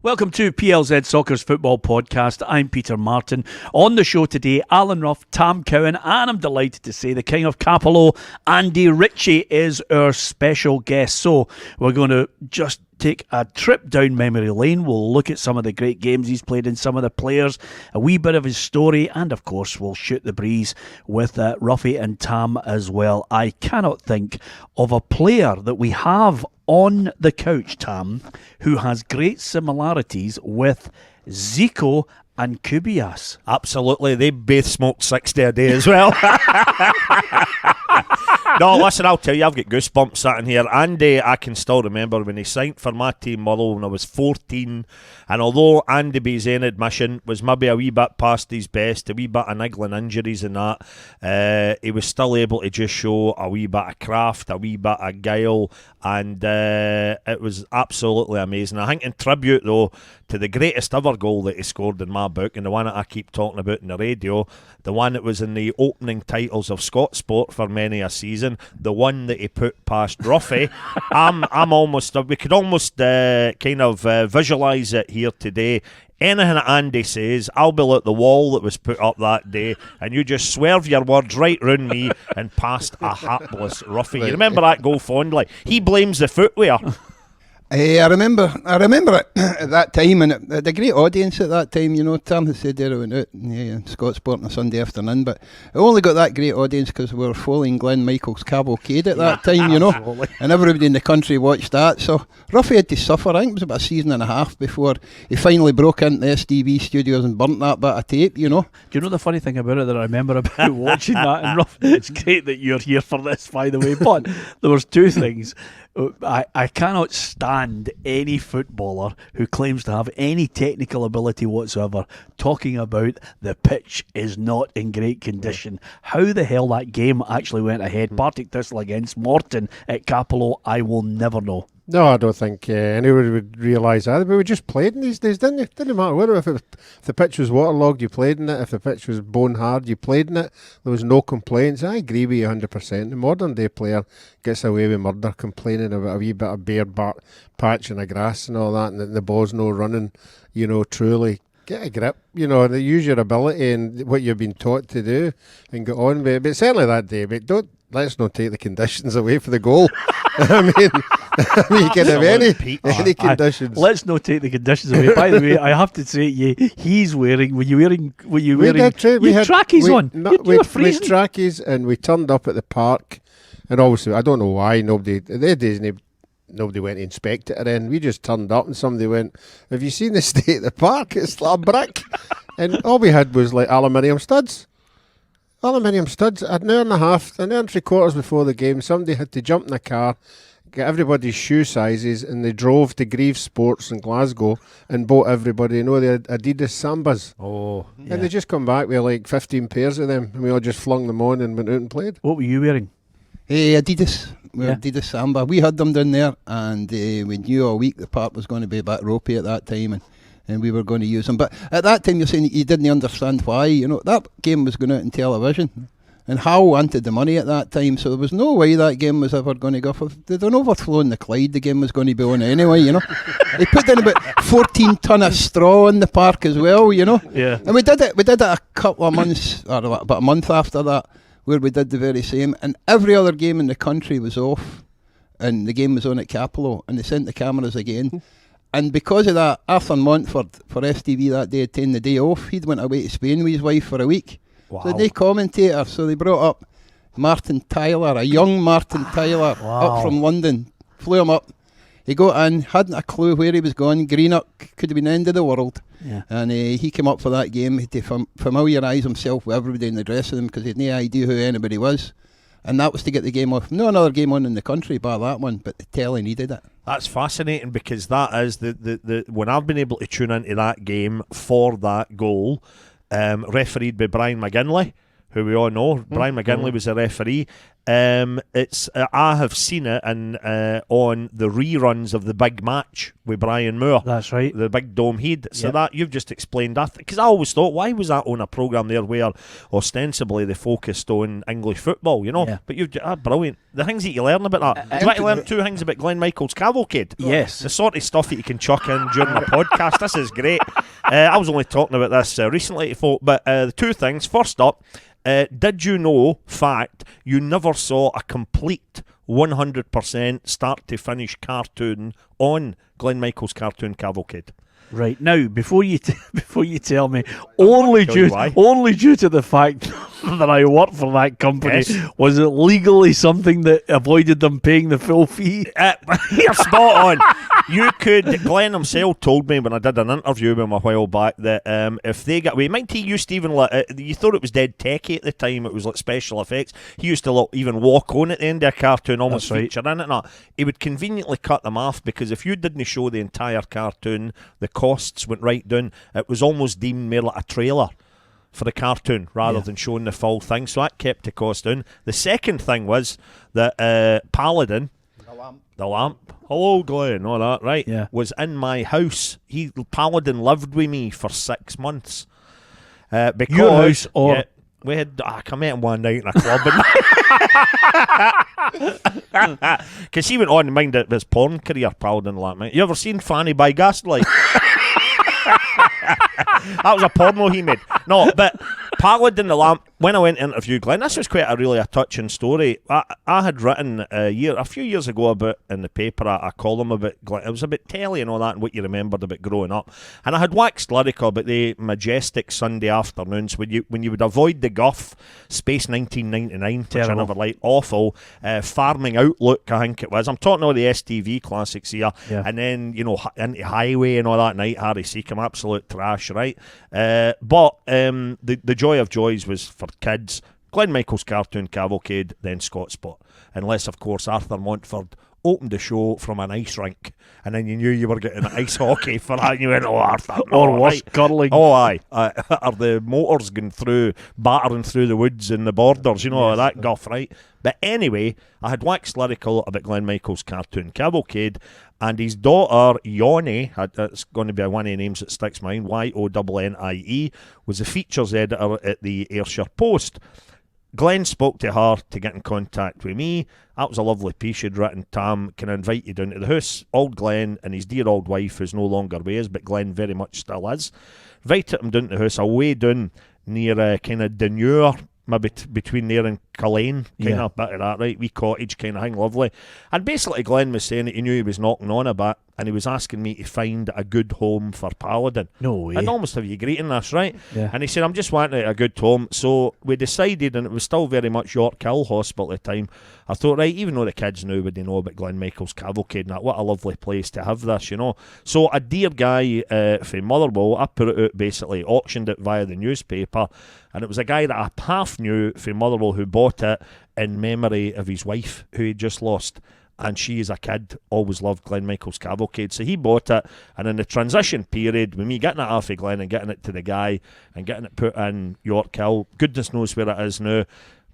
Welcome to PLZ Soccer's Football Podcast. I'm Peter Martin. On the show today, Alan Rough, Tam Cowan, and I'm delighted to say the King of Cappielow, Andy Ritchie, is our special guest. So we're going to just take a trip down memory lane. We'll look at some of the great games he's played in, some of the players, a wee bit of his story, and of course we'll shoot the breeze with Roughie and Tam as well. I cannot think of a player that we have on the couch, Tam, who has great similarities with Zico and Kubias. Absolutely, they both smoked 60 a day as well. No, listen, I'll tell you, I've got goosebumps sitting here. Andy, I can still remember when he signed for my team Motherwell when I was 14. And although Andy, by his own admission, was maybe a wee bit past his best, a wee bit of niggling injuries and that, he was still able to just show a wee bit of craft, a wee bit of guile, and it was absolutely amazing. I think in tribute, though, to the greatest ever goal that he scored in my book, and the one that I keep talking about in the radio, the one that was in the opening titles of Scott Sport for many a season, the one that he put past Roughie, we could almost kind of visualise it here today. Anything that Andy says, I'll be like the wall that was put up that day, and you just swerve your words right round me and past a hapless Roughie. You remember that goal fondly? He blames the footwear. I remember it at that time, and it had a great audience at that time. You know, Tam had said there went out in Scott Sport on a Sunday afternoon, but it only got that great audience because we were following Glenn Michael's cavalcade at that time, you know, and everybody in the country watched that. So Roughie had to suffer. I think it was about a season and a half before he finally broke into the SDV studios and burnt that bit of tape, you know. Do you know the funny thing about it that I remember about watching that? And Roughie, it's great that you're here for this, by the way, but there was two things. I cannot stand any footballer who claims to have any technical ability whatsoever talking about the pitch is not in great condition. How the hell that game actually went ahead, Partick Thistle against Morton at Cappielow, I will never know. No, I don't think anybody would realise that. But we just played in these days, didn't you? Didn't matter whether if the pitch was waterlogged, you played in it. If the pitch was bone hard, you played in it. There was no complaints. I agree with you 100%. The modern day player gets away with murder, complaining about a wee bit of bare patch in the grass and all that, and the ball's no running. You know, truly. Get a grip, you know, use your ability and what you've been taught to do and get on with it. But certainly that day, but let's not take the conditions away for the goal. I mean, you can have any conditions. Let's not take the conditions away. By the way, I have to say, he's wearing. Were you wearing trackies on? No, we had trackies, and we turned up at the park, and obviously I don't know why nobody went to inspect it, and then we just turned up and somebody went, have you seen the state of the park? It's like a brick. And all we had was like aluminium studs, an hour and a half, an hour and 3/4 before the game. Somebody had to jump in the car, get everybody's shoe sizes, and they drove to Grieve Sports in Glasgow and bought everybody, the Adidas Sambas. Oh, yeah. And they just come back with like 15 pairs of them, and we all just flung them on and went out and played. What were you wearing? Adidas. Adidas Samba. We had them down there, and we knew all week the park was going to be a bit ropey at that time, and we were going to use them. But at that time, you're saying you didn't understand why. You know, that game was going out in television, and Hull wanted the money at that time, so there was no way that game was ever going to go. If they'd an overflow in the Clyde, the game was going to be on anyway, you know. They put in about 14 ton of straw in the park as well, you know. Yeah. And we did it a couple of months, or about a month after that, where we did the very same, and every other game in the country was off, and the game was on at Cappielow, and they sent the cameras again. And because of that, Arthur Montford for STV that day had taken the day off. He'd went away to Spain with his wife for a week. Wow. So they commentator, so they brought up Martin Tyler, a young Martin Tyler, up from London, flew him up. He got in, hadn't a clue where he was going. Greenock could have been the end of the world. Yeah. And he came up for that game. He had to familiarise himself with everybody in the dressing room because he had no idea who anybody was. And that was to get the game off. No another game on in the country bar that one, but the telly needed it. That's fascinating because that is the when I've been able to tune into that game for that goal, refereed by Brian McGinley, who we all know. Brian McGinley was a referee. It's I have seen it on the reruns of The Big Match with Brian Moore. That's right. The big dome head. So Yep. that you've just explained that, because I always thought, why was that on a programme there where ostensibly they focused on English football, you know? Yeah. But you've brilliant. The things that you learn about that. Do you want to learn 2 things about Glenn Michael's cavalcade? Yes. The sort of stuff that you can chuck in during the podcast. This is great. I was only talking about this recently to folk, but the 2 things. First up, did you know, fact, you never saw a complete 100% start to finish cartoon on Glenn Michael's Cartoon Cavalcade? Right now, before you tell me, only tell you due why. only due to the fact that I worked for that company, Yes. was it legally something that avoided them paying the full fee? You're spot on. You could. Glenn himself told me when I did an interview with him a while back that if they got away, mind he used to even you thought it was dead techie at the time. It was like special effects. He used to even walk on at the end of a cartoon, almost That's right. feature in it. Not. He would conveniently cut them off, because if you didn't show the entire cartoon, the costs went right down. It was almost deemed more like a trailer for the cartoon rather than showing the full thing. So that kept the cost down. The second thing was that Paladin, the lamp. Hello, Glenn. All that, right? Yeah. Was in my house. Paladin lived with me for 6 months. Because Your house or- yeah, we had. I met him one night in a club, because he went on to mind his porn career. Paladin lamp. Mate. You ever seen Fanny by Gaslight? That was a porno he made. No, but Paladin the Lamp, when I went to interview Glenn, this was quite a touching story. I had written a few years ago about, in the paper, a column about Glenn. It was about telly and all that, and what you remembered about growing up. And I had waxed lyrical about the majestic Sunday afternoons when you would avoid the guff, Space 1999, which I Terrible. never liked, awful, Farming Outlook, I think it was. I'm talking all the STV classics here. Yeah. And then, into Highway and all that night, Harry Seacombe, absolute trash, right? But the joy of joys was for kids. Glenn Michael's Cartoon Cavalcade, then Scott Spot. Unless, of course, Arthur Montford opened the show from an ice rink, and then you knew you were getting ice hockey for that, and you went, oh, Arthur. No, Or worse, right. curling. Oh, aye. Are the motors going through, battering through the woods and the borders, that guff, right? But anyway, I had waxed lyrical about Glenn Michael's Cartoon Cavalcade, and his daughter, Yoni, it's going to be one of the names that sticks in mind, Yonnie, was the features editor at the Ayrshire Post. Glenn spoke to her to get in contact with me. That was a lovely piece she'd written. Tam, can I invite you down to the house? Old Glenn and his dear old wife, who's no longer with us, but Glenn very much still is. Invited him down to the house, away down near kind of Dunure, maybe between there and Cullen, kind of bit of that, right? Wee cottage kind of thing, lovely. And basically Glenn was saying that he knew he was knocking on a bit, and he was asking me to find a good home for Paladin. No way. I'd almost have you greeting this, right? Yeah. And he said, I'm just wanting a good home. So we decided, and it was still very much York Hill Hospital at the time, I thought, right, even though the kids now would know about Glenn Michael's Cavalcade and that, what a lovely place to have this, So a dear guy from Motherwell, I put it out, basically auctioned it via the newspaper, and it was a guy that I half knew from Motherwell who bought it in memory of his wife who he just lost. And she, as a kid, always loved Glenn Michael's Cavalcade. So he bought it, and in the transition period, with me getting it off of Glenn and getting it to the guy and getting it put in York Hill, goodness knows where it is now,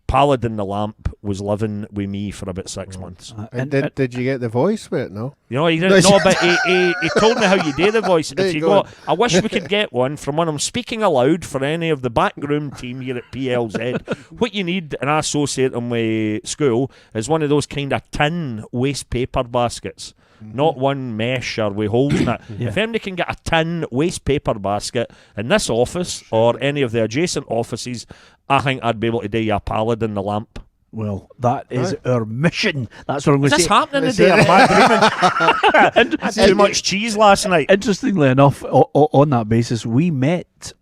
Paladin the Lamp was living with me for about 6 months. And did you get the voice with it? No. He didn't know, but he told me how you do the voice. And if you Go go, I wish we could get one from when I'm speaking aloud for any of the backroom team here at PLZ. What you need, and I associate them with school, is one of those kind of tin waste paper baskets. Not one mesh or with holes in it. If anybody can get a tin waste paper basket in this office or any of the adjacent offices, I think I'd be able to do you a Paladin the Lamp. Well, that is our mission. That's what I'm going Is to this say. happening today? Am I dreaming? Had too much cheese last night. Interestingly enough, on that basis, we met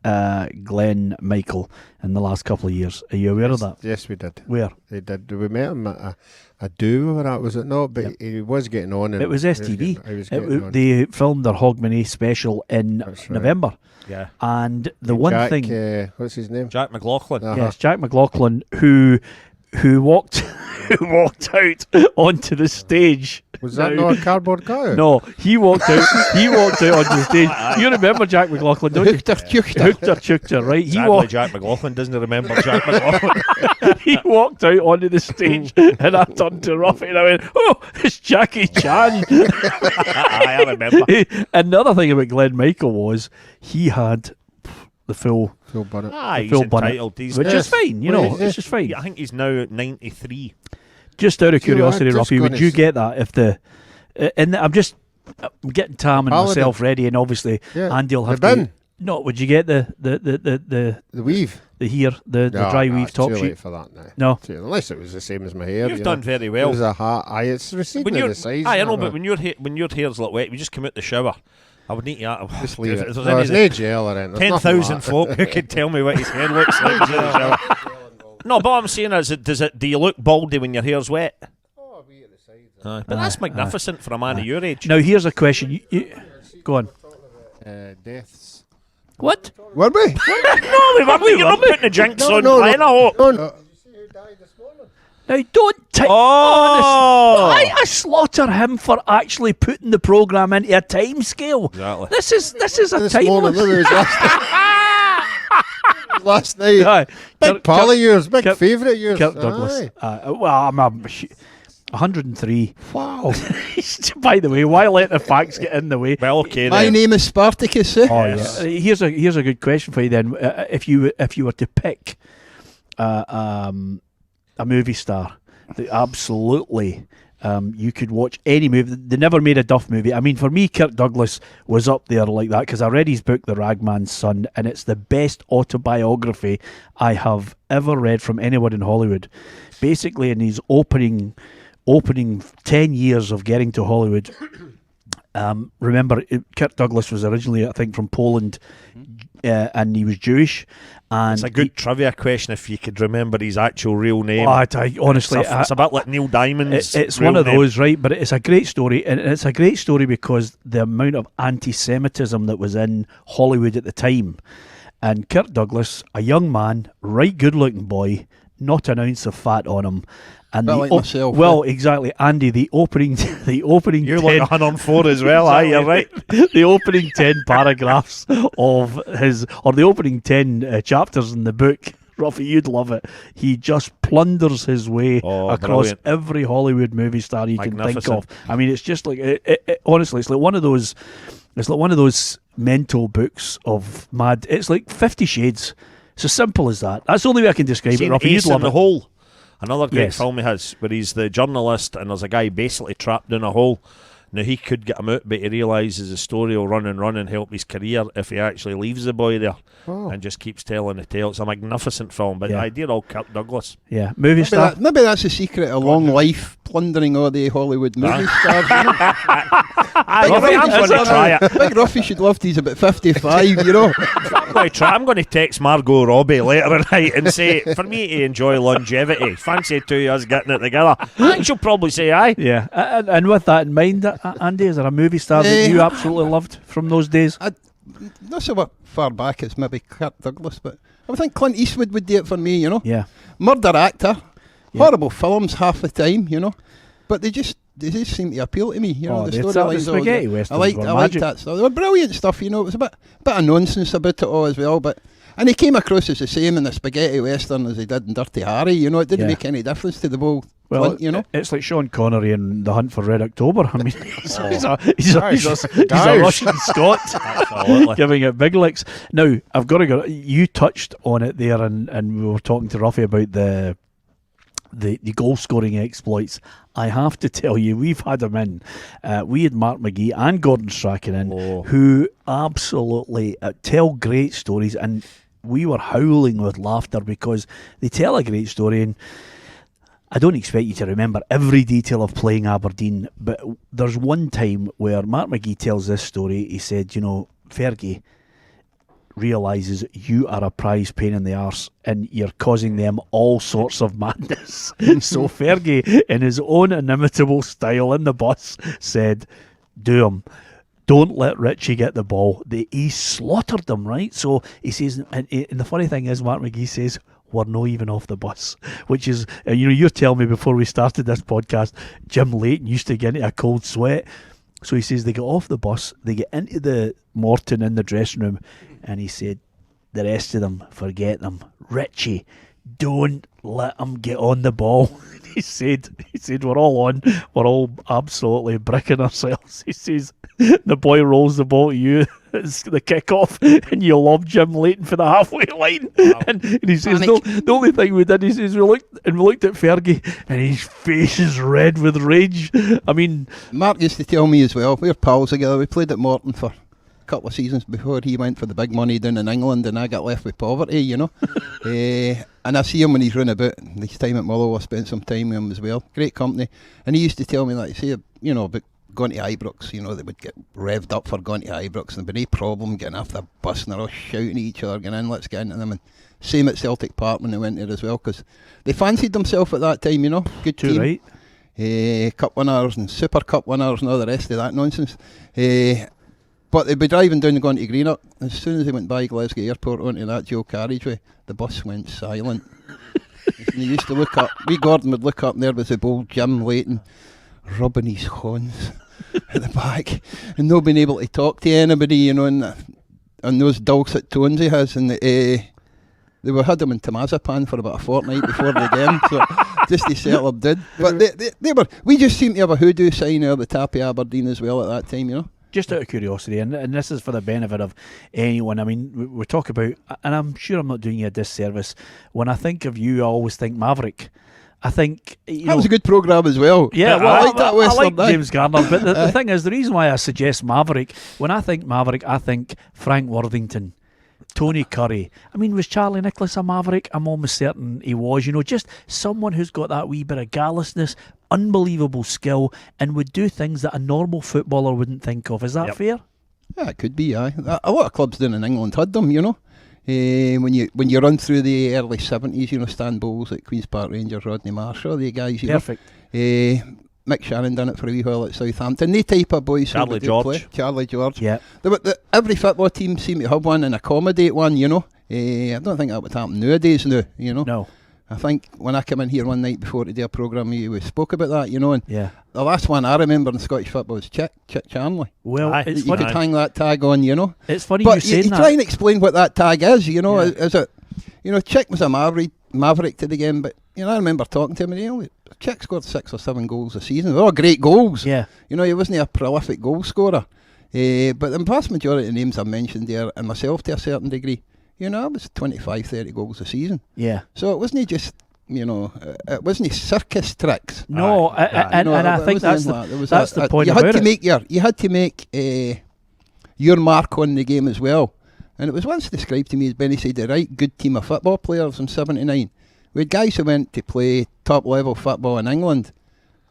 Glenn Michael in the last couple of years. Are you aware of that? Yes, we did. Where? We did. We met him at a do or that, was it not? But he was getting on. And It was STV. He was getting on. They filmed their Hogmanay special in That's right. November. Yeah. And the one Jack, thing... what's his name? Jack McLaughlin. Yes, Jack McLaughlin, who walked out onto the stage Was that not a cardboard cutout? No, he walked out. He walked out on the stage. You remember Jack McLaughlin, don't you? Hoochter Chukter, right? He Sadly, walked. Jack McLaughlin doesn't remember Jack McLaughlin. He walked out onto the stage, and I turned to Roughie and I went, "Oh, it's Jackie Chan." I remember. And the other thing about Glenn Michael was he had the full bonnet. He's full bonnet, entitled. He's which is fine, you know. It's just fine. I think he's now 93. Just out of curiosity, I'm just Roughie, would gonna you get that if the? I'm getting Tam and myself ready, and obviously Andy'll have the bin. to. No, would you get the weave, the dry weave top too sheet late for that now. No, unless it was the same as my hair. You've done very well. It was a hat. It's receding in the size. I know, but when your hair's a little wet, we just come out the shower. I would need to just leave it. There's no gel or anything. 10,000 folk who could tell me what his hair looks like. In the shower. No, but what I'm saying is, do you look baldy when your hair's wet? Oh, we at the sides. But that's magnificent for a man of your age. Now here's a question. Go on. Deaths. What? Were we? No, we weren't. You're not putting the jinx on. Playing, I hope. No. Did you see who died this morning? Now don't take. Oh! I slaughter him for actually putting the programme into a time scale. Exactly. This is a This time. morning, look, it was last night. Aye. Big pal of yours, big Kirk- favourite of yours. Kirk Douglas. Well, I'm 103. Wow. By the way, why let the facts get in the way? Well, okay My then. name is Spartacus. Eh? Oh yeah. Here's a good question for you then. If you were to pick a movie star that absolutely you could watch any movie. They never made a Duff movie. I mean, for me, Kirk Douglas was up there like that because I read his book, The Ragman's Son, and it's the best autobiography I have ever read from anyone in Hollywood. Basically, in his opening 10 years of getting to Hollywood. Remember, Kirk Douglas was originally, I think, from Poland, and he was Jewish. And It's a good trivia question if you could remember his actual real name. Honestly, It's a bit like Neil Diamond's. it's real one of name. those, right? But it's a great story, and it's a great story because the amount of anti-Semitism that was in Hollywood at the time. And Kirk Douglas, a young man, right good-looking boy, not an ounce of fat on him. And Bit like myself, well, exactly, Andy. The opening You 10, look 104 as well, aye, you're right. the opening 10 paragraphs of the opening 10 chapters in the book, Roughie, you'd love it. He just plunders his way across brilliant. every Hollywood movie star you can think Magnificent. of. I mean, it's just like honestly, it's like one of those. It's like one of those mental books of mad. It's like 50 Shades. It's as simple as that. That's the only way I can describe it, Seen Roughie. You'd Ace in love the it. Hole. Another great Yes. film he has, where he's the journalist and there's a guy basically trapped in a hole. Now, he could get him out, but he realises the story will run and help his career if he actually leaves the boy there and just keeps telling the tale. It's a magnificent film, but Yeah. the idea of Kirk Douglas. Yeah, movie star. Maybe that's the secret of long life, plundering all the Hollywood movie stars. You know? I'm going to try it. Big Roughie should love these about 55, you know. I'm going to text Margot Robbie later tonight and say, for me to enjoy longevity, fancy 2 years getting it together. I think she'll probably say aye. Yeah, and with that in mind, Andy, is there a movie star that you absolutely loved from those days? Not so far back as maybe Kirk Douglas, but I would think Clint Eastwood would do it for me, you know. Yeah. Murder actor. Yeah. Horrible films half the time, you know. But they just seem to appeal to me, you know. Oh, The the storylines, spaghetti I westerns liked were that magic. stuff. They were brilliant stuff, you know. It was a bit of nonsense about it all as well, and he came across as the same in the spaghetti western as he did in Dirty Harry, you know. It didn't Yeah. make any difference to the whole Well, Clint, you know. it's like Sean Connery in The Hunt for Red October. I mean, he's a Guys. Russian Scot Absolutely. giving it big licks. Now, I've got to go. You touched on it there, and we were talking to Roughie about the goal scoring exploits. I have to tell you, we've had him in. We had Mark McGee and Gordon Strachan in, who absolutely tell great stories, and we were howling with laughter because they tell a great story. And I don't expect you to remember every detail of playing Aberdeen, but there's one time where Mark McGee tells this story. He said, you know, Fergie realises you are a prize pain in the arse and you're causing them all sorts of madness. So Fergie, in his own inimitable style in the bus, said, do him. Don't let Ritchie get the ball. He slaughtered them, right? So he says, and the funny thing is, Mark McGee says, we're not even off the bus, which is, you're telling me before we started this podcast, Jim Leighton used to get into a cold sweat. So he says they get off the bus, they get into the Morton in the dressing room, and he said, the rest of them, forget them. Ritchie, don't let them get on the ball. He said, we're all absolutely bricking ourselves. He says, the boy rolls the ball to you, it's the kick-off, and you love Jim Leighton for the halfway line. Wow. And he says, the only thing we did, he says, we looked at Fergie, and his face is red with rage. I mean, Mark used to tell me as well, we're pals together, we played at Morton for couple of seasons before he went for the big money down in England, and I got left with poverty, and I see him when he's running about. This time at Mullow, I spent some time with him as well. Great company. And he used to tell me, like, say, about going to Ibrox, they would get revved up for going to Ibrox, and there'd be no problem getting off the bus, and they're all shouting at each other, getting in, let's get into them. And same at Celtic Park when they went there as well, because they fancied themselves at that time, good team. Right. Cup winners and Super Cup winners and all the rest of that nonsense. But they'd be driving down and going to Greenock. As soon as they went by Glasgow Airport onto that dual carriageway, the bus went silent. And they used to look up, Gordon would look up, and there was the old Jim Leighton rubbing his horns at the back, and not being able to talk to anybody, and those dulcet tones he has. And they had him in Tamazapan for about a fortnight before the game, so just to settle up did. But we just seemed to have a hoodoo sign out of the tap of Aberdeen as well at that time, Just out of curiosity, and this is for the benefit of anyone. I mean, we talk about, and I'm sure I'm not doing you a disservice, when I think of you, I always think Maverick. I think that was a good programme as well. Yeah, well, I like that Western. I like James Garner, but the thing is, the reason why I suggest Maverick, when I think Maverick, I think Frank Worthington, Tony Curry. I mean, was Charlie Nicholas a Maverick? I'm almost certain he was. Just someone who's got that wee bit of callousness, unbelievable skill, and would do things that a normal footballer wouldn't think of. Is that fair? Yeah, it could be. A lot of clubs down in England had them. When you run through the early 70s, Stan Bowles at Queen's Park Rangers, Rodney Marshall, the guys. Perfect. Mick Shannon done it for a wee while at Southampton. They type of boys. Charlie George. Yeah. Every football team seemed to have one and accommodate one, I don't think that would happen nowadays now, No. I think when I came in here one night before to do a programme, we spoke about that, and yeah. The last one I remember in Scottish football was Chick Charnley. Well, it's you funny. could hang that tag on, It's funny but you saying that. But you try and explain what that tag is, Yeah. Is it, Chick was a maverick to the game, but, I remember talking to him, and Chick scored 6 or 7 goals a season. They're all great goals. Yeah. He wasn't a prolific goal scorer. But the vast majority of the names I mentioned there, and myself to a certain degree, I was 25, 30 goals a season. Yeah. So it wasn't just, it wasn't circus tricks. No, and I think that's the point about it. You had to make your mark on the game as well. And it was once described to me, as Benny said, the right good team of football players in 79. We had guys who went to play top level football in England.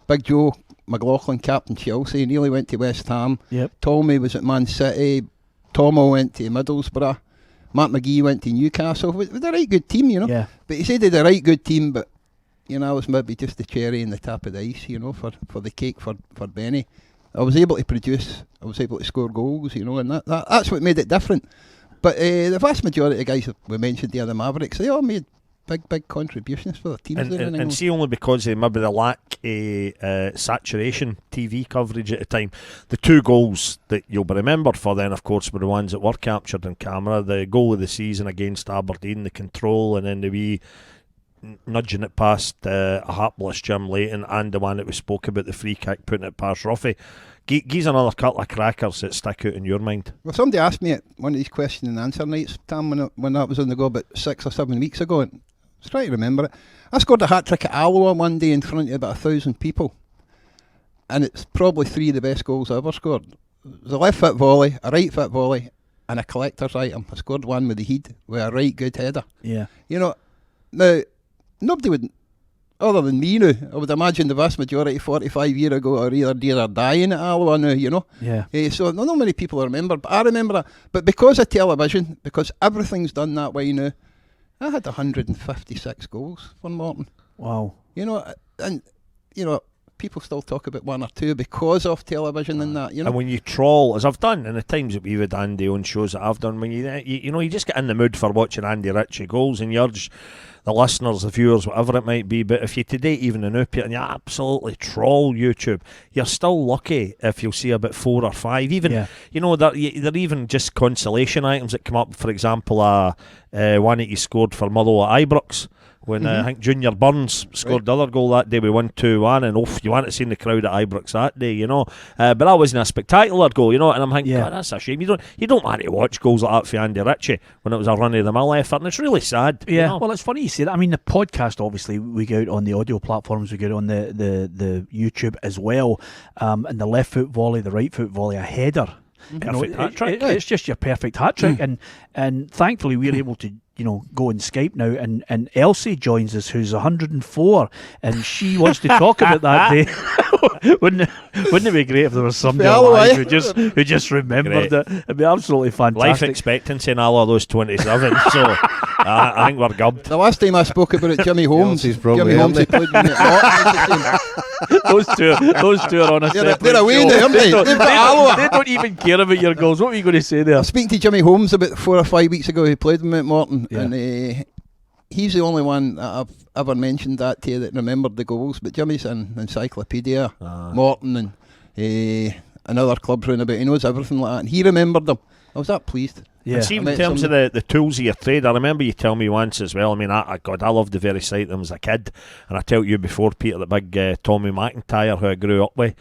Big Joe McLaughlin, captain Chelsea, nearly went to West Ham. Yep. Tommy was at Man City. Tomo went to Middlesbrough. Matt McGee went to Newcastle. With a right good team, Yeah. But he said they had a right good team, but I was maybe just the cherry in the top of the ice, for the cake for Benny. I was able to produce. I was able to score goals, and that's what made it different. But the vast majority of guys that we mentioned there, the Mavericks, they all made big contributions for their teams. And see, only because of maybe the lack of saturation TV coverage at the time, the 2 goals that you'll be remembered for then, of course, were the ones that were captured on camera. The goal of the season against Aberdeen, the control, and then the wee nudging it past a hapless Jim Leighton, and the one that we spoke about, the free kick, putting it past Roughie. Gives another couple of crackers that stick out in your mind. Well, somebody asked me at one of these question and answer nights, Tam, when that was on the go about 6 or 7 weeks ago, and I was trying to remember it. I scored a hat-trick at Alloa one day in front of about 1,000 people, and it's probably 3 of the best goals I ever scored. It was a left-foot volley, a right-foot volley, and a collector's item. I scored one with the head, with a right good header. Yeah. Now, nobody would, other than me now, I would imagine the vast majority 45 years ago are either dead or dying at Alloa now, Yeah. So not many people remember, but I remember that. But because of television, because everything's done that way now, I had 156 goals for Morton. Wow. And people still talk about one or two because of television and that, you know. And when you troll, as I've done in the times that we've had Andy on shows that I've done, when you just get in the mood for watching Andy Ritchie goals and you urge the listeners, the viewers, whatever it might be, but if you today even in Upia and you absolutely troll YouTube, you're still lucky if you'll see about 4 or 5. Even you know, they're even just consolation items that come up. For example, one that he scored for Motherwell at Ibrox. When I think Junior Burns scored the other goal that day, we won 2-1, and you want to see the crowd at Ibrox that day, you know. But that wasn't a spectacular goal, you know. And I'm thinking, God, that's a shame. You don't want to watch goals like that for Andy Ritchie when it was a run of the mill effort, and it's really sad. Yeah, you know? Well, it's funny you say that. I mean, the podcast, obviously, we go out on the audio platforms, we go out on the YouTube as well, and the left foot volley, the right foot volley, a header. Perfect hat trick. It's just your perfect hat trick, and thankfully we're able to go on Skype now, and Elsie joins us, who's 104, and she wants to talk about that day. Wouldn't it be great if there was somebody alive who just remembered it? It'd be absolutely fantastic. Life expectancy in all of those 27, so I think we're gubbed. The last time I spoke about it, Jimmy Holmes. Jimmy Holmes played with me at Morton. Those two are on a separate they're away show. now, aren't they? They've got They don't even care about your goals. What were you going to say there? I was speaking to Jimmy Holmes about 4 or 5 weeks ago. He played with me at Morton, and he's the only one that I've ever mentioned that to you that remembered the goals. But Jimmy's an encyclopedia, Morton and other clubs round about. He knows everything like that, and he remembered them. I was that pleased. Yeah. And see, in terms of the tools of your trade, I remember you telling me once as well. I mean, I loved the very sight of them as a kid. And I told you before, Peter, the big Tommy McIntyre, who I grew up with,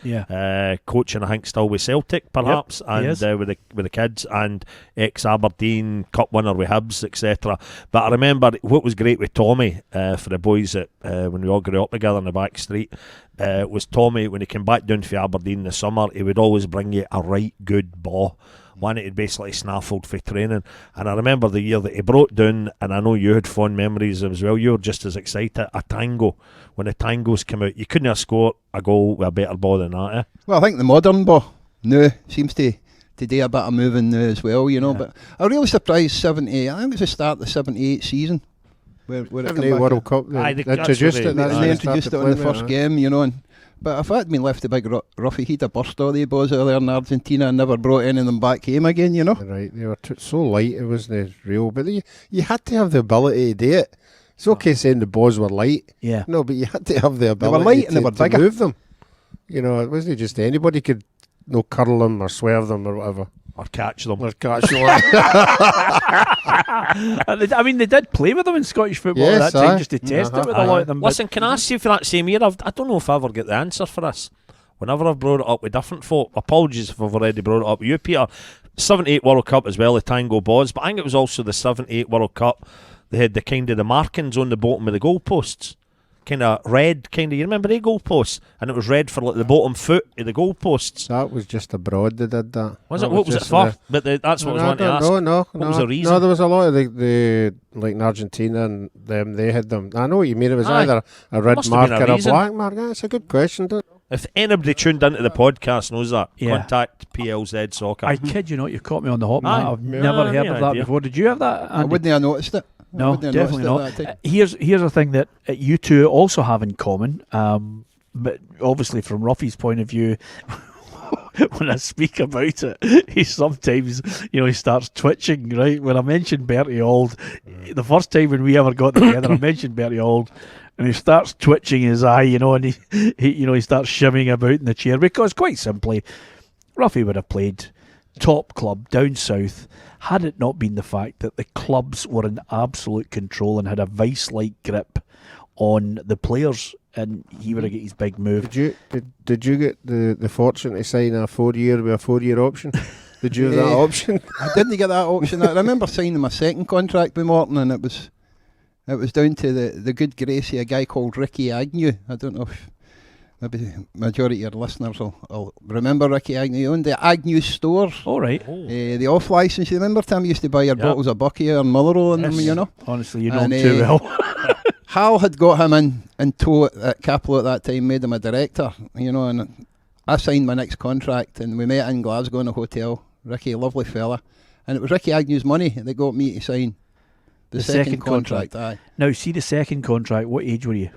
coaching, I think, still with Celtic, perhaps, and with the kids, and ex-Aberdeen Cup winner with Hibs, etc. But I remember what was great with Tommy, for the boys that when we all grew up together in the back street, was Tommy, when he came back down for Aberdeen in the summer, he would always bring you a right good ball. One that he'd basically snaffled for training. And I remember the year that he brought down, and I know you had fond memories as well, you were just as excited, a tango. When the tangos came out, you couldn't have scored a goal with a better ball than that, eh? Well, I think the modern ball now seems to do a bit of moving now as well, you know. But I'm really surprised 70, I think it was the start of the 78 season. Where it 78 World Cup, they introduced it. They introduced it on the first game, you know. But if I'd been left the big Roughie, he'd have burst all the balls out there in Argentina and never brought any of them back home again, you know. Right, they were so light, it wasn't real. But you had to have the ability to do it. It's okay saying the balls were light. Yeah. No, but you had to have the ability they were light and they were bigger. To move them. You know, it wasn't just anybody could curl them or swerve them or whatever. Or catch them. I mean, they did play with them in Scottish football at that time, just to test it with a lot of them. Listen, can I ask you for that same year? I don't know if I ever get the answer for this. Whenever I've brought it up with different folk, apologies if I've already brought it up with you, Peter. 78 World Cup as well, the Tango Boys, but I think it was also the 78 World Cup. They had the kind of the markings on the bottom of the goalposts. Kind of red, you remember the goalposts? And it was red for like the bottom foot of the goalposts. That was just abroad they did that. Was it? What was it for? But that's what I was wanting to ask. No. What was the reason? No, there was a lot of the like in Argentina and them, they had them. I know what you mean. It was either a red mark or a black mark. That's a good question, don't you? If anybody tuned into the podcast knows that, contact PLZ Soccer. I kid you not, you caught me on the hop, man. I've never heard of that before. Did you have that, Andy? I wouldn't have noticed it. No, definitely not. Here's a thing that you two also have in common, but obviously from Roughie's point of view, when I speak about it, he sometimes, he starts twitching, right? When I mentioned Bertie Auld, the first time when we ever got together, I mentioned Bertie Auld, and he starts twitching his eye, and he starts shimmying about in the chair, because quite simply, Roughie would have played top club down south had it not been the fact that the clubs were in absolute control and had a vice-like grip on the players, and he would have got his big move. Did you get the fortune to sign a 4-year with a 4-year option? Did you have that option? I didn't get that option. I remember signing my second contract with Morton, and it was down to the good grace of a guy called Ricky Agnew. I don't know if maybe the majority of your listeners will remember Ricky Agnew. He owned the Agnew stores. All right. The off licence. You remember, Tim, you used to buy your bottles of Bucky or Motherwell in them, Honestly, you know him too well. Hal had got him in tow at Cappielow at that time, made him a director, and I signed my next contract, and we met in Glasgow in a hotel. Ricky, a lovely fella. And it was Ricky Agnew's money that got me to sign the second contract. Aye. Now, see the second contract, what age were you?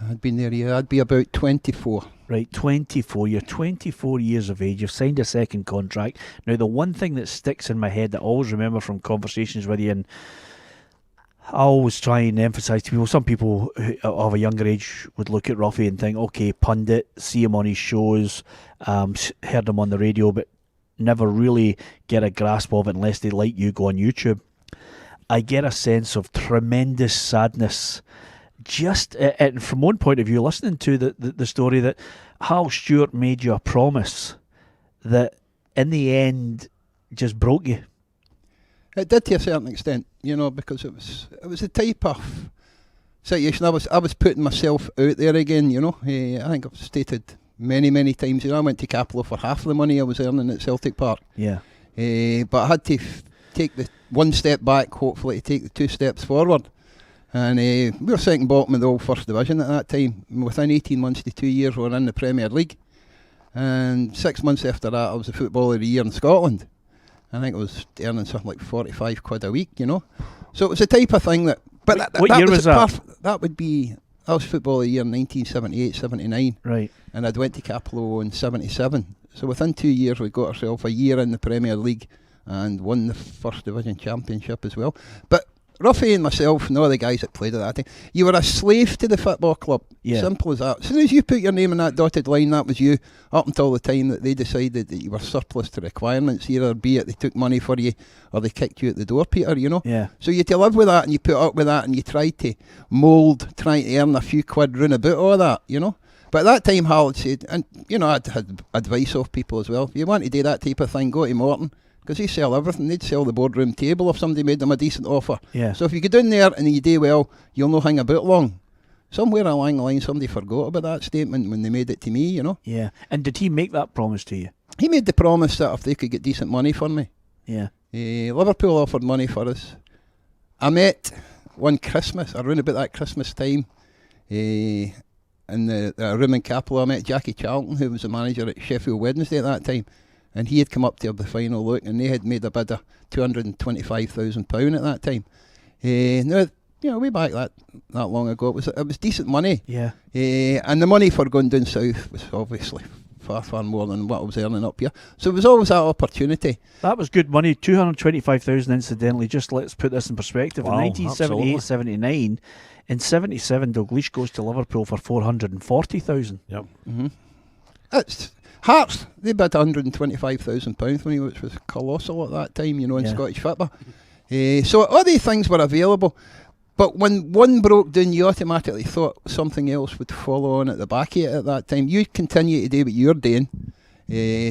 I'd been there, yeah. I'd be about 24. Right, 24. You're 24 years of age. You've signed a second contract. Now, the one thing that sticks in my head that I always remember from conversations with you, and I always try and emphasise to people, some people of a younger age would look at Roughie and think, okay, pundit, see him on his shows, heard him on the radio, but never really get a grasp of it unless they like you go on YouTube. I get a sense of tremendous sadness just and from one point of view, listening to the story that Hal Stewart made you a promise that in the end just broke you. It did to a certain extent, because it was a type of situation. I was putting myself out there again, I think I've stated many times, I went to Cappielow for half the money I was earning at Celtic Park. Yeah. But I had to take the one step back, hopefully to take the 2 steps forward. And we were second bottom of the old First Division at that time. Within 18 months to 2 years, we were in the Premier League. And 6 months after that, I was the Footballer of the Year in Scotland. I think I was earning something like 45 quid a week, So it was the type of thing that... But what year was that? That would be... I was Footballer of the Year in 1978, 79. Right. And I'd went to Cappielow in 77. So within 2 years, we got ourselves a year in the Premier League and won the First Division Championship as well. But Roughie and myself and all the guys that played at that time, you were a slave to the football club. Yeah. Simple as that. As soon as you put your name in that dotted line, that was you, up until the time that they decided that you were surplus to requirements, either be it they took money for you or they kicked you at the door, Peter, Yeah. So you had to live with that and you put up with that and you tried to mould, trying to earn a few quid round about all that, But at that time, Hal had said, and I'd had advice off people as well, if you want to do that type of thing, go to Morton. Because they sell everything. They'd sell the boardroom table if somebody made them a decent offer. Yeah. So if you get in there and you do well, you'll not hang about long. Somewhere along the line, somebody forgot about that statement when they made it to me, Yeah. And did he make that promise to you? He made the promise that if they could get decent money for me. Yeah. Liverpool offered money for us. I met one Christmas, around about that Christmas time, in the room in Cappielow. I met Jackie Charlton, who was the manager at Sheffield Wednesday at that time. And he had come up to the final look, and they had made a bid of £225,000 at that time. Now, way back that long ago, it was decent money. Yeah. And the money for going down south was obviously far more than what I was earning up here. So there was always that opportunity. That was good money. 225,000 incidentally. Just let's put this in perspective. Wow, In 1978-79, in 77, Dalglish goes to Liverpool for 440,000. Yep. Mm-hmm. It's Hearts, they bid £125,000 for me, which was colossal at that time, in Scottish football. So all these things were available, but when one broke down, you automatically thought something else would follow on at the back of it at that time. You'd continue to do what you're doing,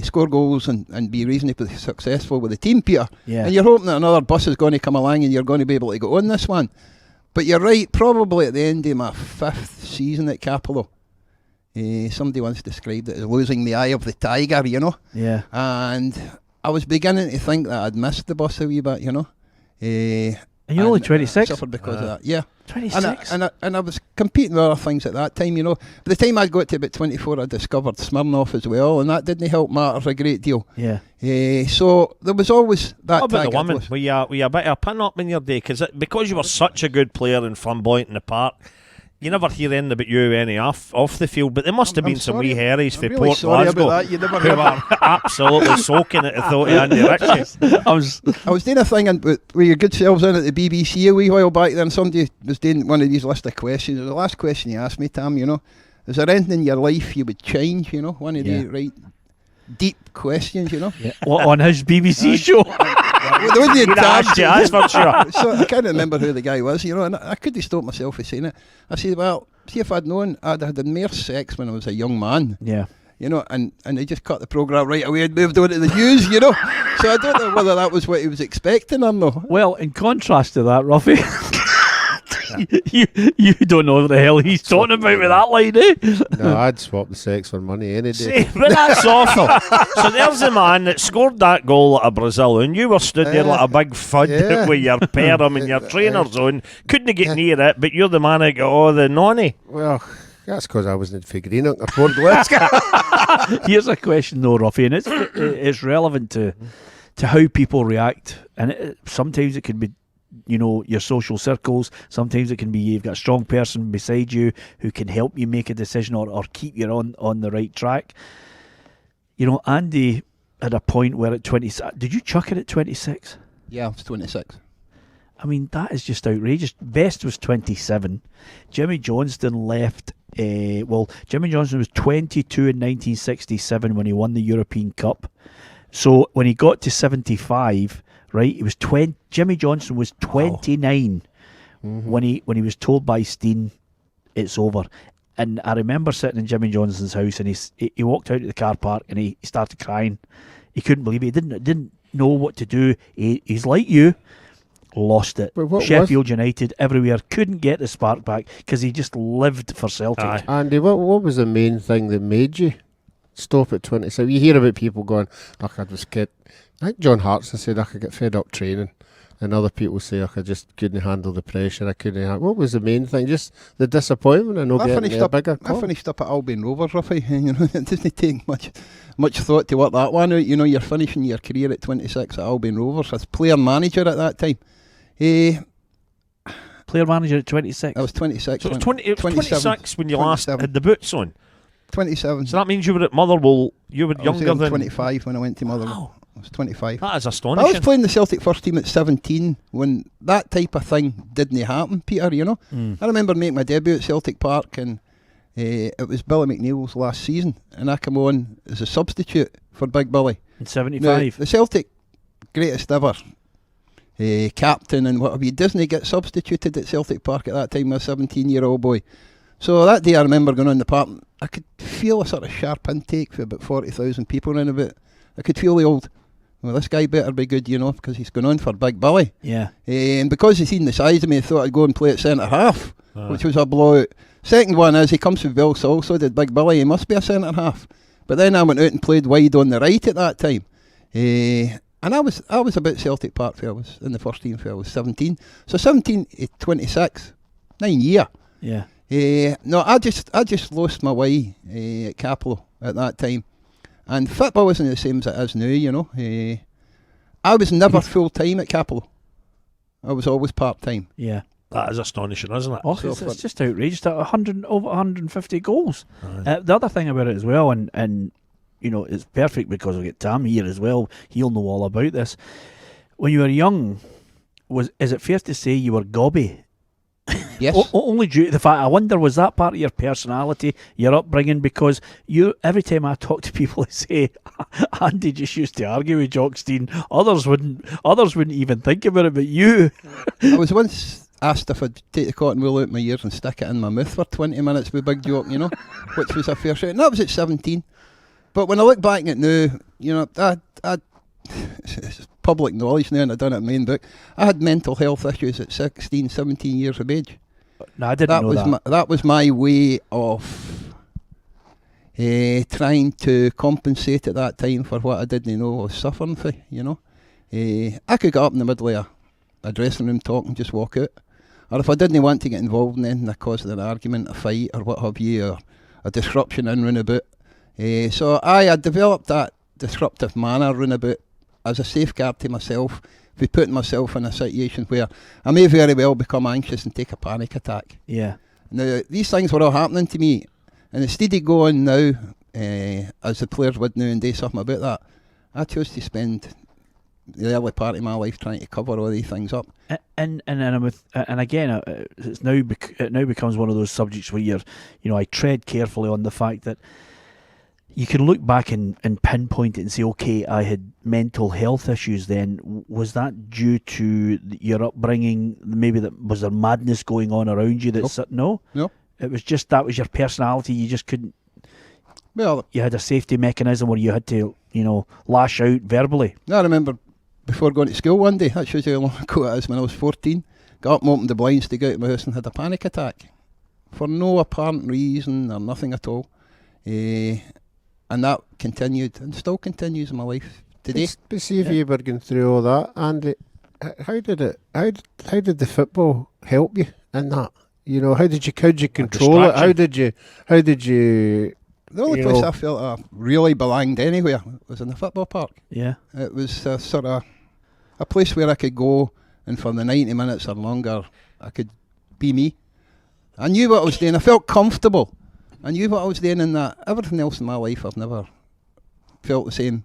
score goals and be reasonably successful with the team, Peter. Yeah. And you're hoping that another bus is going to come along and you're going to be able to go on this one. But you're right, probably at the end of my 5th season at Cappielow, somebody once described it as losing the eye of the tiger, Yeah. And I was beginning to think that I'd missed the bus a wee bit, And you're only 26? Suffered because of that, yeah. 26? And I was competing with other things at that time, By the time I got to about 24, I discovered Smirnoff as well, and that didn't help matters a great deal. Yeah. So there was always that. How about the women? Were you a bit of a pin-up in your day? Because you were such a good player and flamboyant in the park, you never hear anything about you any off the field, but there must have been some wee Harrys for really Port sorry Glasgow about that. You never who were absolutely soaking at the thought of Andy Ritchie. I was doing a thing with your good selves in at the BBC a wee while back then. Somebody was doing one of these list of questions. The last question he asked me, Tam, is there anything in your life you would change, one of the right deep questions, Yeah. On his BBC show. That's for sure. So I can't remember who the guy was, and I couldn't stop myself from saying it. I said, well, see, if I'd known I'd had more sex when I was a young man. Yeah. And they just cut the programme right away and moved on to the news, So I don't know whether that was what he was expecting or not. Well, in contrast to that, Roughie, you don't know what the hell he's talking about with that line, eh? No, I'd swap the sex for money any day. See, but that's awful. So there's the man that scored that goal at Brazil, and you were stood there like a big fud with your parum and your trainers on. Couldn't get near it, but you're the man that got all the nonny. Well, that's because I wasn't for Greenock or Port Glasgow. Here's a question though, Roughie, and it's relevant to how people react, and sometimes it can be your social circles. Sometimes it can be you've got a strong person beside you who can help you make a decision or keep you on the right track. Andy had a point where at 26, did you chuck it at 26? Yeah, I was 26. I mean, that is just outrageous. Best was 27. Jimmy Johnstone left. Jimmy Johnstone was 22 in 1967 when he won the European Cup. So when he got to 75, right, he was 20. Jimmy Johnstone was 29 when he was told by Stein, it's over. And I remember sitting in Jimmy Johnston's house, and he walked out of the car park and he started crying. He couldn't believe it. He didn't know what to do. He's like you. Lost it. Sheffield United, everywhere, couldn't get the spark back because he just lived for Celtic. Andy, what was the main thing that made you stop at 27? You hear about people going, I think John Hartson said I could get fed up training, and other people say I just couldn't handle the pressure. What was the main thing? Just the disappointment and not getting a bigger club? I finished up at Albion Rovers, Roughie. It doesn't take much thought to work that one out. You're finishing your career at 26 at Albion Rovers as player manager at that time. Player manager at 26. I was 26. So it was 26 when you last had the boots on. 27. So that means you were at Motherwell. You were younger than 25 when I went to Motherwell. Wow. I was 25. That is I astonishing. was playing the Celtic first team at 17 when that type of thing didn't happen, Peter. I remember making my debut at Celtic Park, and it was Billy McNeil's last season, and I came on as a substitute for Big Billy in 75. Now, the Celtic greatest ever captain and what have you, doesn't get substituted at Celtic Park at that time, a 17-year-old boy. So that day I remember going on the park, I could feel a sort of sharp intake for about 40,000 people around about. I could feel the old, this guy better be good, because he's going on for Big Billy. Yeah. And because he seen the size of me, he thought I'd go and play at centre half, which was a blowout. Second one is, he comes from Vils, also did Big Billy, he must be a centre half. But then I went out and played wide on the right at that time. And I was about Celtic Park for I was in the first team for I was 17. So 17 to 26, 9 year. Yeah. No, I just lost my way at Cappielow at that time. And football wasn't the same as it is now, I was never full time at Cappielow. I was always part time. Yeah. That is astonishing, isn't it? Oh, it's just outrageous. Over 150 goals. The other thing about it as well, and it's perfect because we get Tam here as well. He'll know all about this. When you were young, is it fair to say you were gobby? Yes. Only due to the fact, I wonder, was that part of your personality, your upbringing? Because every time I talk to people, they say Andy just used to argue with Jock Stein. Others wouldn't even think about it, but you. I was once asked if I'd take the cotton wool out my ears and stick it in my mouth for 20 minutes with Big Jock, which was a fair shot. And that was at 17. But when I look back at it now, it's public knowledge now, and I've done it in my own book. I had mental health issues at 16, 17 years of age. No, I didn't know that. That was my way of trying to compensate at that time for what I didn't know I was suffering for, I could get up in the middle of a dressing room talk and just walk out. Or if I didn't want to get involved in anything that caused an argument, a fight, or what have you, or a disruption in round about. So I had developed that disruptive manner round about as a safeguard to myself, for putting myself in a situation where I may very well become anxious and take a panic attack. Yeah. Now, these things were all happening to me, and instead of going now, as the players would now and do something about that, I chose to spend the early part of my life trying to cover all these things up. And again, it now becomes one of those subjects where I tread carefully on the fact that you can look back and pinpoint it and say, okay, I had mental health issues then. Was that due to your upbringing? Maybe was there madness going on around you? No. It was just, that was your personality. You just couldn't. Well, you had a safety mechanism where you had to, lash out verbally. I remember before going to school one day, that shows you how long ago it is, when I was 14, got up and opened the blinds to go out of my house and had a panic attack for no apparent reason or nothing at all. And that continued and still continues in my life today. But see if you were going through all that, Andy, how did the football help you in that? How did you control it? How did you? The only place I felt I really belonged anywhere was in the football park. Yeah, it was sort of a place where I could go and for the 90 minutes or longer, I could be me. I knew what I was doing. I felt comfortable. I knew what I was doing in that. Everything else in my life, I've never felt the same.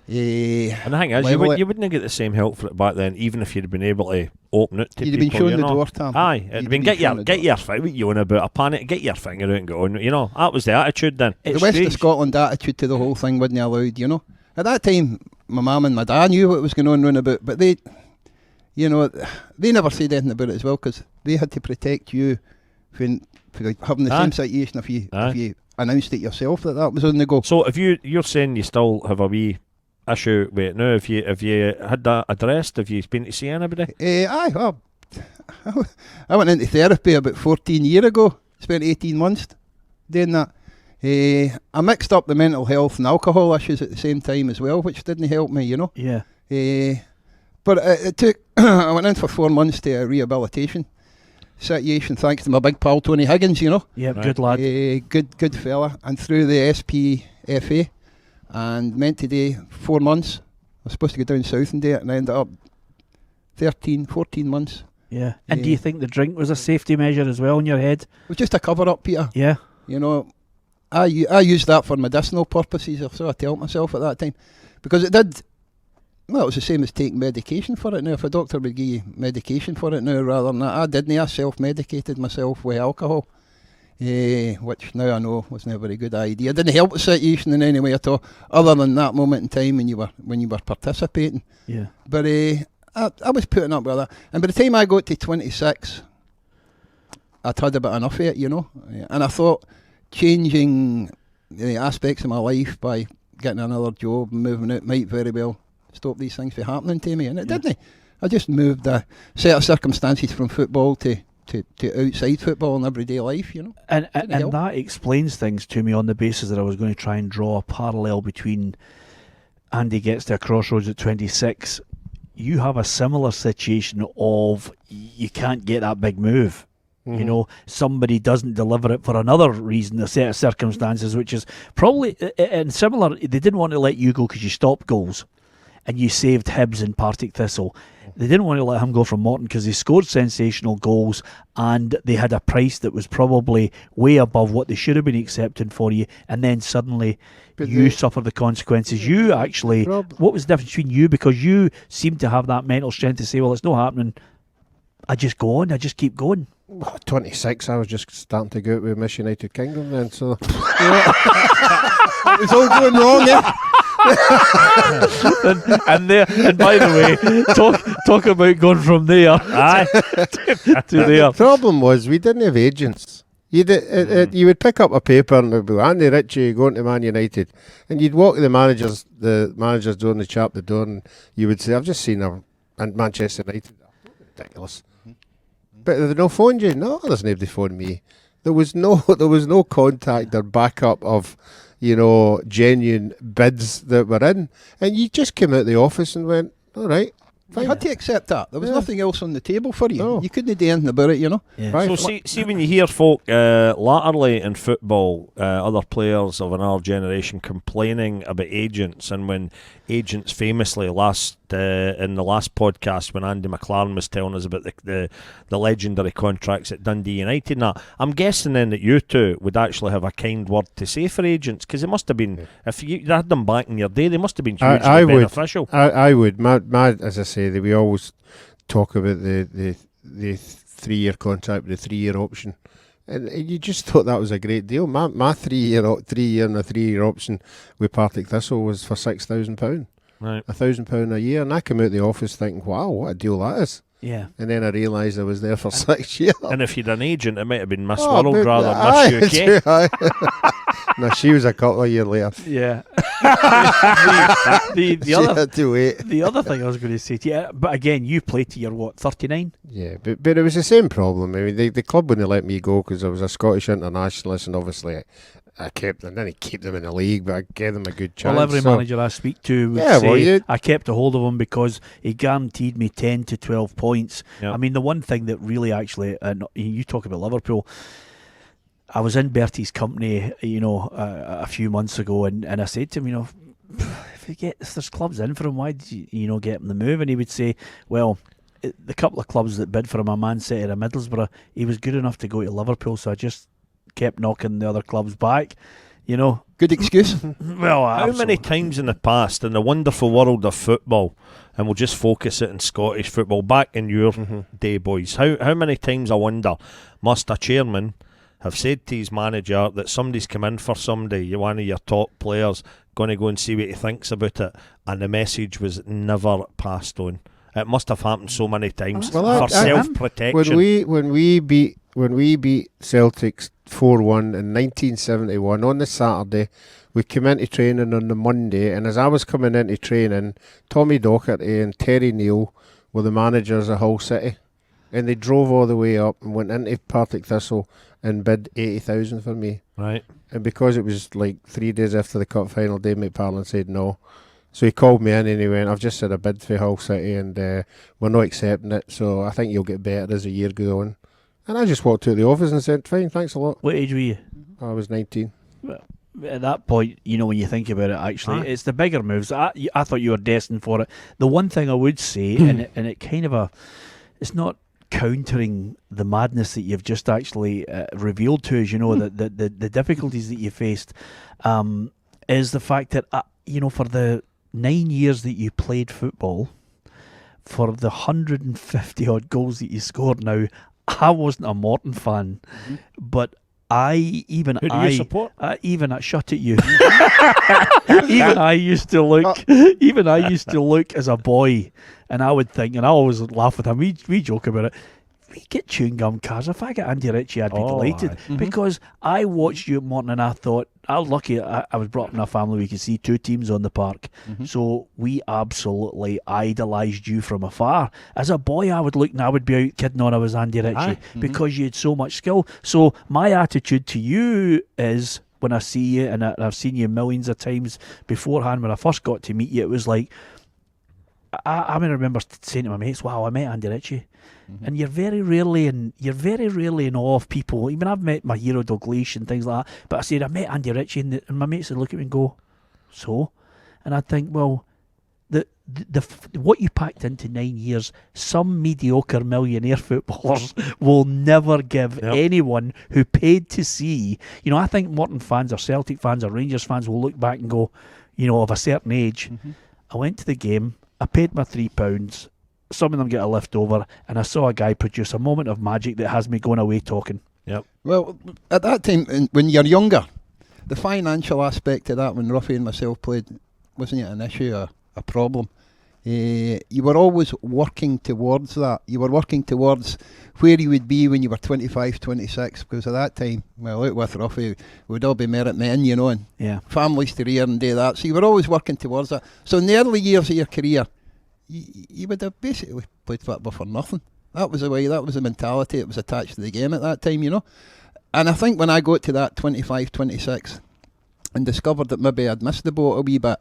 And the thing is, you wouldn't get the same help for it back then, even if you'd been able to open it to you'd people. You'd been shown the door, Tam. Aye, it'd been get your what you on about a panic, get your finger out and go on. You know, that was the attitude then. The West of Scotland attitude to the whole thing wasn't allowed. You know, at that time, my mum and my dad knew what was going on round about, but they, you know, they never said anything about it as well because they had to protect you from having the same situation if you announced it yourself that was on the go. So if you're saying you still have a wee issue with it now, have you had that addressed? Have you been to see anybody? I went into therapy about 14 years ago. Spent 18 months doing that. I mixed up the mental health and alcohol issues at the same time as well, which didn't help me, you know. Yeah. But it took. I went in for 4 months to a rehabilitation situation, thanks to my big pal Tony Higgins, you know. Yeah, right. Good lad. Good fella. And through the SPFA, and meant to do 4 months. I was supposed to go down south and do it, and I ended up 14 months. Yeah. And do you think the drink was a safety measure as well in your head? It was just a cover-up, Peter. Yeah. You know, I used that for medicinal purposes, or so I told myself at that time. Because it did, well, it was the same as taking medication for it now. If a doctor would give you medication for it now rather than that, I didn't. I self-medicated myself with alcohol. Which now I know was never a good idea. It didn't help the situation in any way at all, other than that moment in time when you were participating. Yeah. But I was putting up with that, and by the time I got to 26, I'd had about enough of it, you know. And I thought changing the aspects of my life by getting another job and moving out might very well stop these things from happening to me, and it didn't. I just moved a set of circumstances from football to outside football and everyday life, you know. And that explains things to me on the basis that I was going to try and draw a parallel between Andy gets to a crossroads at 26. You have a similar situation of you can't get that big move. Mm-hmm. You know, somebody doesn't deliver it for another reason, a set of circumstances, which is probably, and similar, they didn't want to let you go because you stopped goals and you saved Hibs and Partick Thistle. They didn't want to let him go from Morton because he scored sensational goals and they had a price that was probably way above what they should have been accepting for you, and then suddenly you suffer the consequences. You actually, what was the difference between you? Because you seem to have that mental strength to say, well, it's not happening, I just go on, I just keep going. 26, I was just starting to go out with Miss United Kingdom then, so it was all going wrong, yeah. and by the way, talk about going from there to there. The problem was we didn't have agents. You would pick up a paper and it would be Andy Ritchie going to Man United, and you'd walk to the manager's door and the chap at the door, and you would say, I've just seen her at Manchester United. Ridiculous. But they no phoned you. No, there's nobody phoned me. There was no contact or backup of, you know, genuine bids that were in, and you just came out of the office and went, all right. You had to accept that. There was nothing else on the table for you. No. You couldn't do anything about it, you know. Yeah. Right. So see when you hear folk latterly in football, other players of another generation complaining about agents, and when agents famously in the last podcast when Andy McLaren was telling us about the legendary contracts at Dundee United and that, I'm guessing then that you two would actually have a kind word to say for agents, because it must have been, if you had them back in your day, they must have been hugely beneficial. I would. My, as I say, we always talk about the 3-year contract with the 3-year option. And you just thought that was a great deal. My 3 year and a 3-year option with Partick Thistle was for £6,000. Right. £1,000 a year, and I came out the office thinking, wow, what a deal that is. Yeah. And then I realised I was there for 6 years. And if you'd an agent, it might have been Miss World rather than Miss UK. No, she was a couple of years later. Yeah. The other thing I was going to say to you, but again, you played to your 39? Yeah, but it was the same problem. I mean, the club wouldn't let me go because I was a Scottish internationalist, and obviously I kept them. Didn't keep them in the league, but I gave them a good chance. Well, every manager I speak to would say I kept a hold of him because he guaranteed me 10 to 12 points. Yep. I mean, the one thing that really actually, you talk about Liverpool, I was in Bertie's company, you know, a few months ago, and I said to him, you know, if there's clubs in for him, why did you get him the move? And he would say, well, the couple of clubs that bid for him, a Man City and a Middlesbrough, he was good enough to go to Liverpool, so I just kept knocking the other clubs back, you know. Good excuse. Well, How many times in the past, in the wonderful world of football, and we'll just focus it in Scottish football, back in your day, boys, how many times, I wonder, must a chairman have said to his manager that somebody's come in for somebody, one of your top players, going to go and see what he thinks about it, and the message was never passed on? It must have happened so many times for self-protection. When we beat Celtic 4-1 in 1971 on the Saturday, we came into training on the Monday, and as I was coming into training, Tommy Docherty and Terry Neal were the managers of Hull City, and they drove all the way up and went into Partick Thistle and bid 80,000 for me. Right. And because it was like 3 days after the cup final, Dave McParland said no. So he called me in and he went, I've just said a bid for Hull City and we're not accepting it, so I think you'll get better as the year goes on. And I just walked out of the office and said, fine, thanks a lot. What age were you? I was 19. Well, at that point, you know, when you think about it, actually, it's the bigger moves. I thought you were destined for it. The one thing I would say, and it kind of it's not countering the madness that you've just actually revealed to us, you know, the difficulties that you faced, is the fact that, you know, for the 9 years that you played football, for the 150 odd goals that you scored now, I wasn't a Morton fan, but who do you support? Shut at you. Even I used to look as a boy, and I would think, and I always laugh with him. We joke about it. We get chewing gum cars. If I get Andy Ritchie, I'd be delighted because I watched you at Morton and I thought, I was lucky. I was brought up in a family we could see two teams on the park, so we absolutely idolised you from afar. As a boy, I would look and I would be out kidding on I was Andy Ritchie because you had so much skill. So my attitude to you is, when I see you, and I've seen you millions of times beforehand, when I first got to meet you, it was like, I remember saying to my mates, wow, I met Andy Ritchie. And you're very rarely in awe of people. I mean, I've met my hero Dalglish and things like that, but I said I met Andy Ritchie, and my mates would look at me and go, so? And I think, well, the what you packed into 9 years, some mediocre millionaire footballers will never give anyone who paid to see. You know, I think Morton fans or Celtic fans or Rangers fans will look back and go, you know, of a certain age, I went to the game, I paid my £3, some of them get a lift over, and I saw a guy produce a moment of magic that has me going away talking. Yep. Well, at that time, when you're younger, the financial aspect of that, when Roughie and myself played, wasn't it an issue, a problem? You were always working towards that. You were working towards where you would be when you were 25, 26, because at that time, well, out with Roughie, we'd all be merit men, you know, and families to rear and do that. So you were always working towards that. So in the early years of your career, you would have basically played football for nothing. That was the way, that was the mentality that was attached to the game at that time, you know. And I think when I got to that 25, 26 and discovered that maybe I'd missed the boat a wee bit,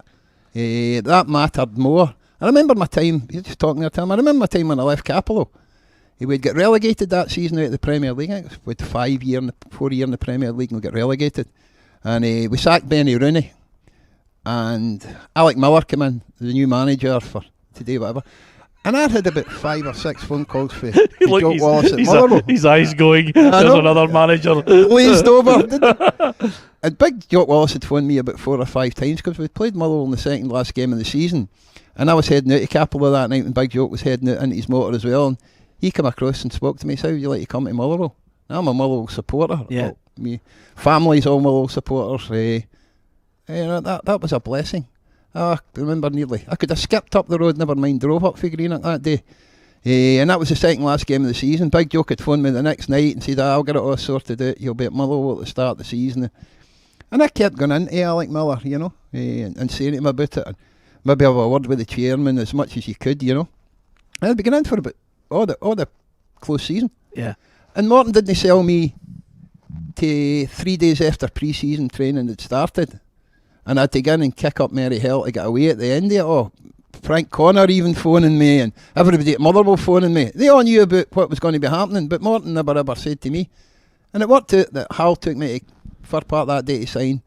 that mattered more. I remember my time, you're just talking there, Tim, I remember my time when I left Cappielow. We'd get relegated that season out of the Premier League. I think with 4 year in the Premier League and we got relegated. And we sacked Benny Rooney. And Alec Miller came in, the new manager for today, whatever. And I'd had about 5 or 6 phone calls for Jock Wallace at Motherwell. His eyes going, there's another manager. Glazed over. And big Jock Wallace had phoned me about 4 or 5 times because we'd played Motherwell in the second last game of the season. And I was heading out to Cappielow that night and Big Jock was heading out into his motor as well. And he came across and spoke to me, so how would you like to come to Motherwell? I'm a Motherwell supporter. Yeah. Me family's all Motherwell supporters. You know, that was a blessing. I remember nearly, I could have skipped up the road, never mind drove up for Greenock that day. And that was the second last game of the season. Big Jock had phoned me the next night and said, I'll get it all sorted out, you'll be at Motherwell at the start of the season. And I kept going into Alec Miller, you know, and saying to him about it, and maybe have a word with the chairman as much as you could, you know. And I'd be going in for about all the close season. Yeah. And Morton didn't sell me to 3 days after pre-season training had started. And I had to go in and kick up merry hell to get away at the end of it. Oh, Frank Connor even phoning me and everybody at Motherwell phoning me. They all knew about what was going to be happening, but Morton never ever said to me. And it worked out that Hal took me to, for part of that day to sign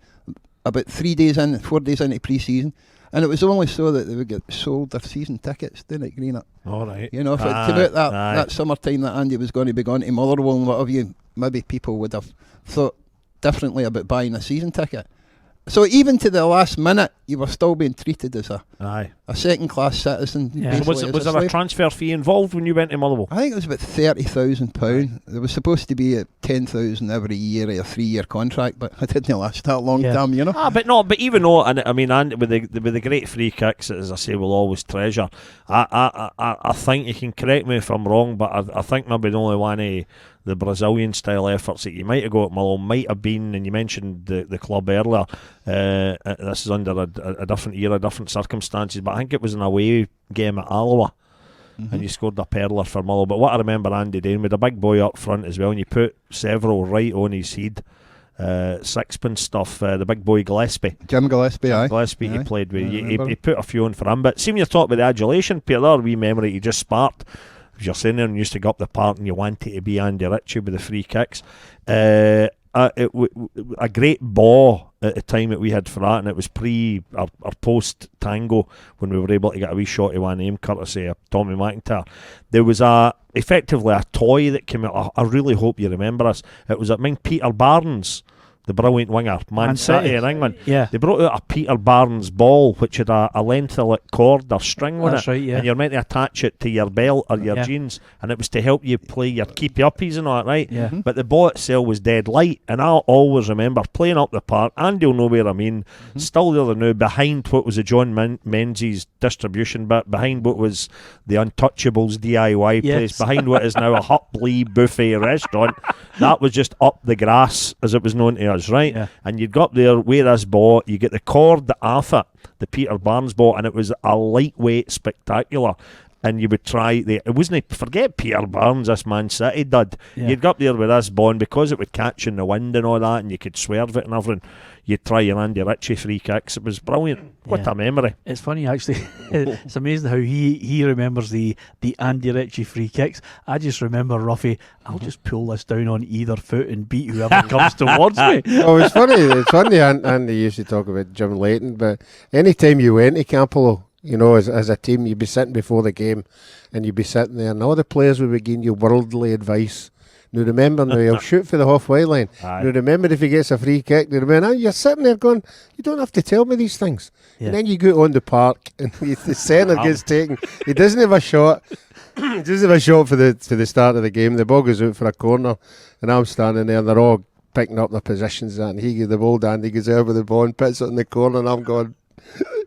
about 4 days into pre-season. And it was only so that they would get sold their season tickets, didn't it, Greenock? All right. You know, if it came out that summertime that Andy was going to be going to Motherwell and what have you, maybe people would have thought differently about buying a season ticket. So even to the last minute, you were still being treated as a second-class citizen. Yeah. So was there a transfer fee involved when you went to Motherwell? I think it was about £30,000. There was supposed to be a $10,000 every year, a 3-year contract, but it didn't last that long time, you know. But even though, and I mean, and with the great free kicks, as I say, we'll always treasure. I think you can correct me if I'm wrong, but I think maybe the only one of the Brazilian style efforts that you might have got at Motherwell might have been, and you mentioned the club earlier. This is under a different era, different circumstances, but I think it was an away game at Alloa, and you scored a perler for Motherwell. But what I remember Andy doing with a big boy up front as well, and you put several right on his head. Sixpence stuff, the big boy Gillespie. Jim Gillespie, aye. Gillespie, he played with. He put a few on for him. But seeing you talk about the adulation, Peter, that wee memory you just sparked. As you're saying there, and you used to go up the park and you wanted to be Andy Ritchie with the free kicks. A great ball at the time that we had for that, and it was pre our post tango when we were able to get a wee shot of one name courtesy of Tommy McIntyre. There was effectively a toy that came out. I really hope you remember this. It was Peter Barnes, the brilliant winger, Man City in England. Yeah. They brought out a Peter Barnes ball which had a length of cord or string on it. Right, yeah. And you're meant to attach it to your belt or your jeans, and it was to help you play your keepy uppies and all that, right? Yeah. But the ball itself was dead light, and I'll always remember playing up the park, and you'll know where I mean, still the other now, behind what was the John Menzies distribution bit, behind what was the Untouchables DIY place, behind what is now a Hutley buffet restaurant. That was just up the grass, as it was known to us, right? Yeah. And you'd go up there, wear this ball, you get the cord that off it, the Peter Barnes ball, and it was a lightweight spectacular. And you would try it wasn't, forget Peter Barnes, this Man City did. Yeah. You'd go up there with this ball, and because it would catch in the wind and all that, and you could swerve it and everything, you'd try your Andy Ritchie free kicks. It was brilliant. What a memory. It's funny actually. It's amazing how he remembers the Andy Ritchie free kicks. I just remember Roughie, I'll just pull this down on either foot and beat whoever comes towards me. Oh, it's funny Andy used to talk about Jim Leighton, but any time you went to Cappielow, you know, as a team, you'd be sitting before the game and you'd be sitting there and all the players would be giving you worldly advice. Now remember, he'll shoot for the halfway line. Now remember, if he gets a free kick, you're sitting there going, you don't have to tell me these things. And then you go on the park and the centre gets taken. He doesn't have a shot. He doesn't have a shot for the start of the game. The ball goes out for a corner and I'm standing there and they're all picking up their positions, and he gives the ball down, he goes over the ball and puts it in the corner, and I'm going,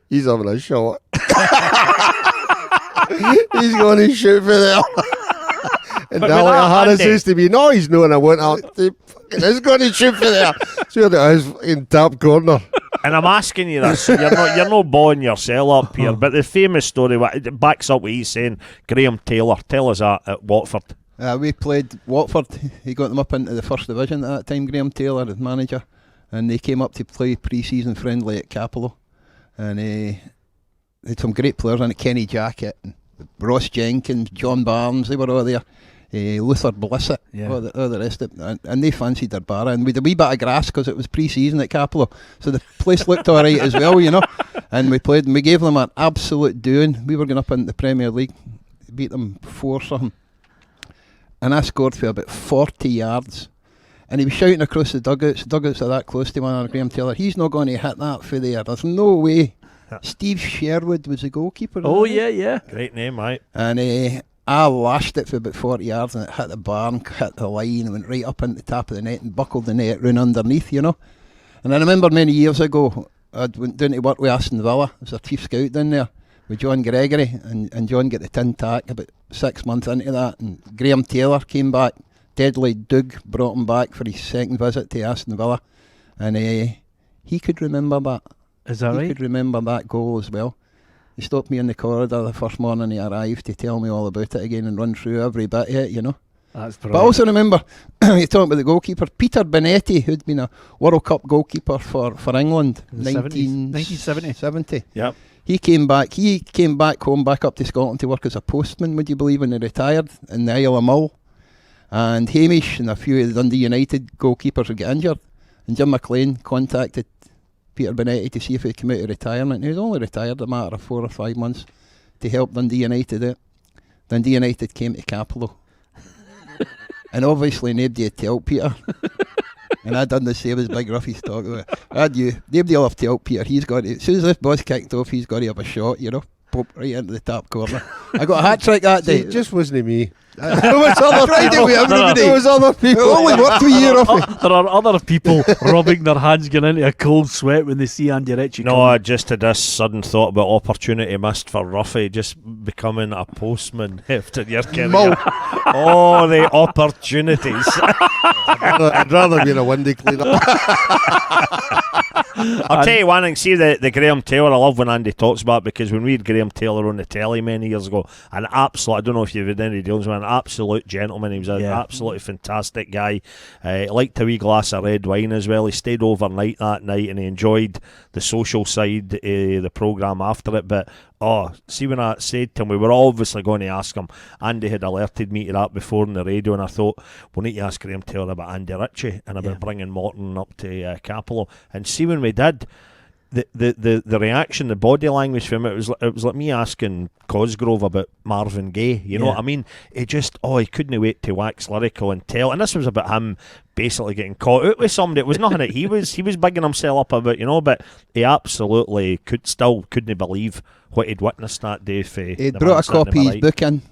he's having a shot. He's going to shoot for there. And Harris used to be, no, he's not. And I went out, he's going to shoot for there. So it is in top corner. And I'm asking you this, you're not balling yourself up here, but the famous story, it backs up what he's saying. Graham Taylor, tell us that at Watford. We played Watford. He got them up into the first division at that time, Graham Taylor, as manager. And they came up to play pre-season friendly at Cappielow. And they had some great players in it, Kenny Jackett, and Ross Jenkins, John Barnes, they were all there. Luther Blissett, all the rest of it. And they fancied their bar. And we had a wee bit of grass because it was pre-season at Cappielow. So the place looked all right as well, you know. And we played, and we gave them an absolute doing. We were going up into the Premier League, beat them 4-0. And I scored for about 40 yards. And he was shouting across the dugouts. Dugouts are that close to one of Graham Taylor. He's not going to hit that for there. There's no way. Steve Sherwood was the goalkeeper. Oh, yeah. Great name, right? And I lashed it for about 40 yards and it hit the bar and hit the line and went right up into the top of the net and buckled the net round underneath, you know. And I remember many years ago, I went down to work with Aston Villa. I was a chief scout down there with John Gregory, and John got the tin tack about 6 months into that, and Graham Taylor came back. Deadly Doug brought him back for his second visit to Aston Villa, and he could remember that. Is that right? He could remember that goal as well. He stopped me in the corridor the first morning he arrived to tell me all about it again and run through every bit of it, you know. That's brilliant. But I also remember, you're talking about the goalkeeper, Peter Benetti, who'd been a World Cup goalkeeper for England in 1970. Yep. He came back home, back up to Scotland to work as a postman, would you believe, when he retired in the Isle of Mull. And Hamish and a few of the Dundee United goalkeepers would get injured. And Jim McLean contacted Peter Benetti to see if he'd come out of retirement. He was only retired a matter of 4 or 5 months to help Dundee United out. Dundee United came to Cappielow. And obviously nobody had told Peter. And I done the same as Big Roughie's talk about. Nobody will have told Peter, he's got to, as soon as this bus kicked off, he's got to have a shot, you know. Pop right into the top corner. I got a hat trick that day. It just wasn't me. There was other people. There was other people. It only worked 2 years off. There are other people rubbing their hands, getting into a cold sweat when they see Andy Ritchie. No, I just had this sudden thought about opportunity missed for Roughie just becoming a postman after your career. Oh, the opportunities. I'd rather be in a windy cleaner. I'll tell you one thing, see the Graham Taylor, I love when Andy talks about it, because when we had Graham Taylor on the telly many years ago, an absolute, I don't know if you've had any dealings with an absolute gentleman. He was an absolutely fantastic guy. Liked a wee glass of red wine as well. He stayed overnight that night and he enjoyed the social side of the programme after it. But see, when I said to him, we were obviously going to ask him, Andy had alerted me to that before on the radio, and I thought, we'll need to ask Graham Taylor about Andy Ritchie and about bringing Morton up to Cappielow. And see, when we did, the reaction, the body language from it was like me asking Cosgrove about Marvin Gaye. You know what I mean? He just he couldn't wait to wax lyrical and tell. And this was about him basically getting caught out with somebody. It was nothing that he was bigging himself up about, you know. But he absolutely couldn't believe what he'd witnessed that day. He'd brought a copy of his book in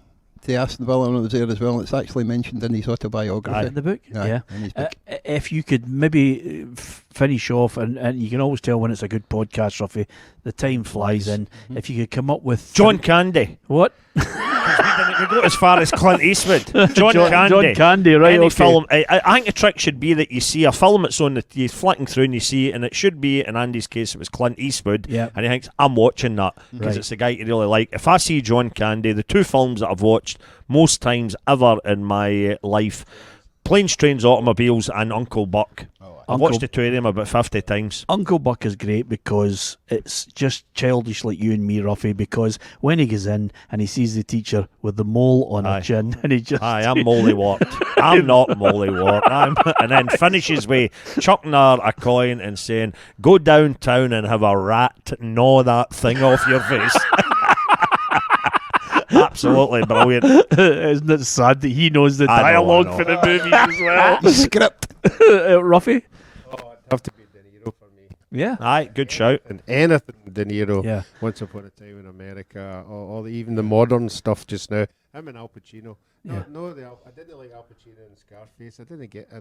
to Aston Villa when it was there as well. It's actually mentioned in his autobiography. In the book? In his book. If you could maybe finish off, and you can always tell when it's a good podcast, Ruffy, the time flies in. If you could come up with... John Candy. What? We go as far as Clint Eastwood. John Candy. John Candy, right, Any okay. film, I think the trick should be that you see a film that's on, you're flicking through and you see it, and it should be, in Andy's case, it was Clint Eastwood, and he thinks, I'm watching that, because it's a guy you really like. If I see John Candy, the two films that I've watched most times ever in my life, Planes, Trains, Automobiles and Uncle Buck. I've watched the two of them about 50 times. Uncle Buck is great because it's just childish like you and me, Ruffy, because when he goes in and he sees the teacher with the mole on her chin and he just... I'm mollywarped. I'm not mollywarped. And then finishes with chucking her a coin and saying, go downtown and have a rat gnaw that thing off your face. Absolutely brilliant. Isn't it sad that he knows the dialogue for the movies as well? The script. Ruffy? It'd have to be De Niro for me. Yeah. Aye, good shout. And anything De Niro. Yeah. Once Upon a Time in America, or even the modern stuff just now. Him and Al Pacino. I didn't like Al Pacino and Scarface. I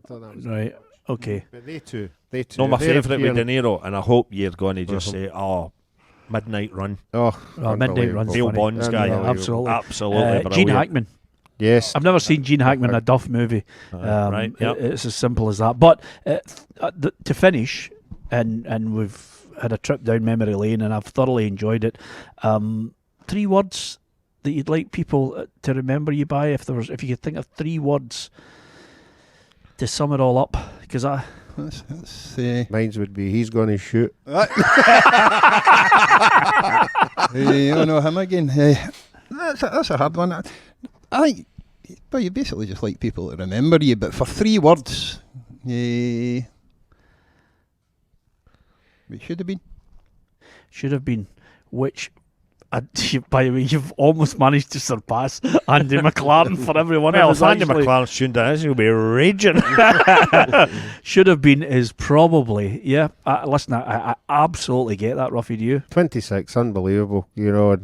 thought that was right. Okay. But they two. No, my favourite with De Niro, and I hope you're going to just say, Midnight Run. Midnight Run's Bill funny. Bonds guy. Absolutely brilliant. Gene Hackman. Yes. I've never seen Gene Hackman in a Duff movie. Right, yep. It's as simple as that. But to finish, and we've had a trip down memory lane and I've thoroughly enjoyed it. 3 words that you'd like people to remember you by, if you could think of 3 words to sum it all up, because mine would be, he's going to shoot. Oh no, him again. That's a hard one. I think, but you basically just like people to remember you. But for 3 words, it should have been, which, by the way, you've almost managed to surpass Andy McLaren for everyone else. Well, if Andy McLaren's tuned in, he'll be raging. Should have been is probably, listen, I absolutely get that, Ruffy, do you? 26, unbelievable, you know.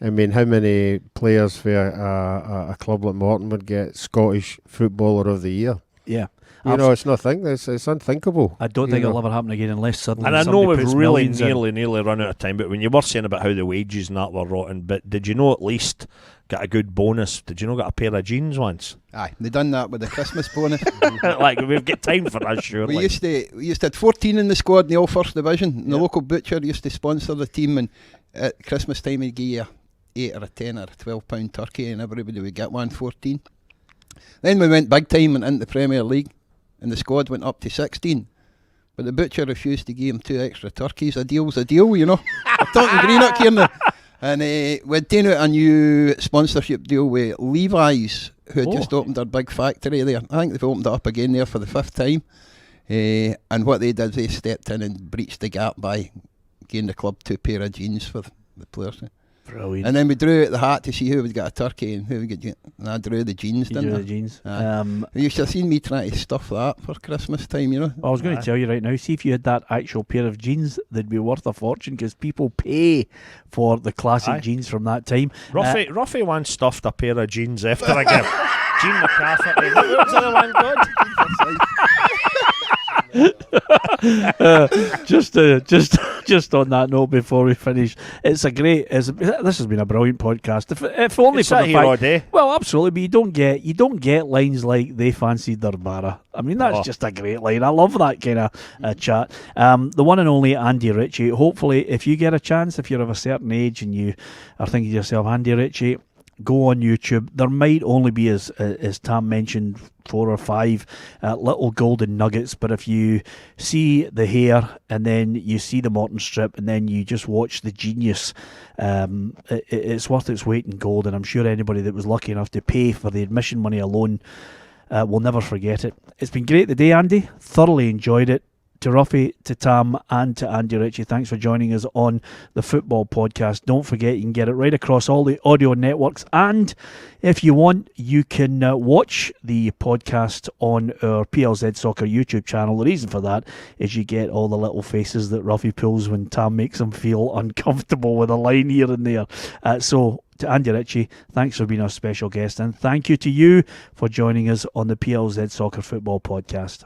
I mean, how many players for a club like Morton would get Scottish Footballer of the Year? Yeah. You know, it's nothing. It's unthinkable. I don't think it'll ever happen again unless suddenly. And I know we've really nearly run out of time, but when you were saying about how the wages and that were rotten, but did you know at least get a good bonus? Did you know get a pair of jeans once? Aye, they done that with the Christmas bonus. Like, we've got time for that, surely. We used to have 14 in the squad in the All First Division. And the local butcher used to sponsor the team, and at Christmas time he'd give you 8 or a 10 or a £12 turkey, and everybody would get 14. Then we went big time and into the Premier League, and the squad went up to 16. But the butcher refused to give him 2 extra turkeys. A deal's a deal, you know. I'm talking Greenock here now. And we'd taken out a new sponsorship deal with Levi's, who had just opened their big factory there. I think they've opened it up again there for the 5th time. And what they did, they stepped in and breached the gap by giving the club 2 pair of jeans for the players. Brilliant. And then we drew out the hat to see who would get a turkey and who would get. And I drew the jeans, You didn't drew I? the jeans. You should have seen me trying to stuff that for Christmas time, you know. I was going to tell you right now, see if you had that actual pair of jeans, they'd be worth a fortune because people pay for the classic jeans from that time. Roughie once stuffed a pair of jeans after a game. Jean McCafferty. What was the other one called? Just on that note before we finish, this has been a brilliant podcast. If only It's for the here fact, all day. well, absolutely, but you don't get lines like "they fancied their Barra." I mean, that's just a great line. I love that kind of chat. The one and only Andy Ritchie. Hopefully, if you get a chance, if you're of a certain age and you are thinking to yourself, Andy Ritchie, go on YouTube. There might only be, as Tam mentioned, 4 or 5 little golden nuggets, but if you see the hair and then you see the Morton strip and then you just watch the genius, it's worth its weight in gold, and I'm sure anybody that was lucky enough to pay for the admission money alone will never forget it. It's been great today, Andy. Thoroughly enjoyed it. To Roughie, to Tam, and to Andy Ritchie, thanks for joining us on the Football Podcast. Don't forget, you can get it right across all the audio networks, and if you want, you can watch the podcast on our PLZ Soccer YouTube channel. The reason for that is you get all the little faces that Roughie pulls when Tam makes him feel uncomfortable with a line here and there. So to Andy Ritchie, thanks for being our special guest, and thank you to you for joining us on the PLZ Soccer Football Podcast.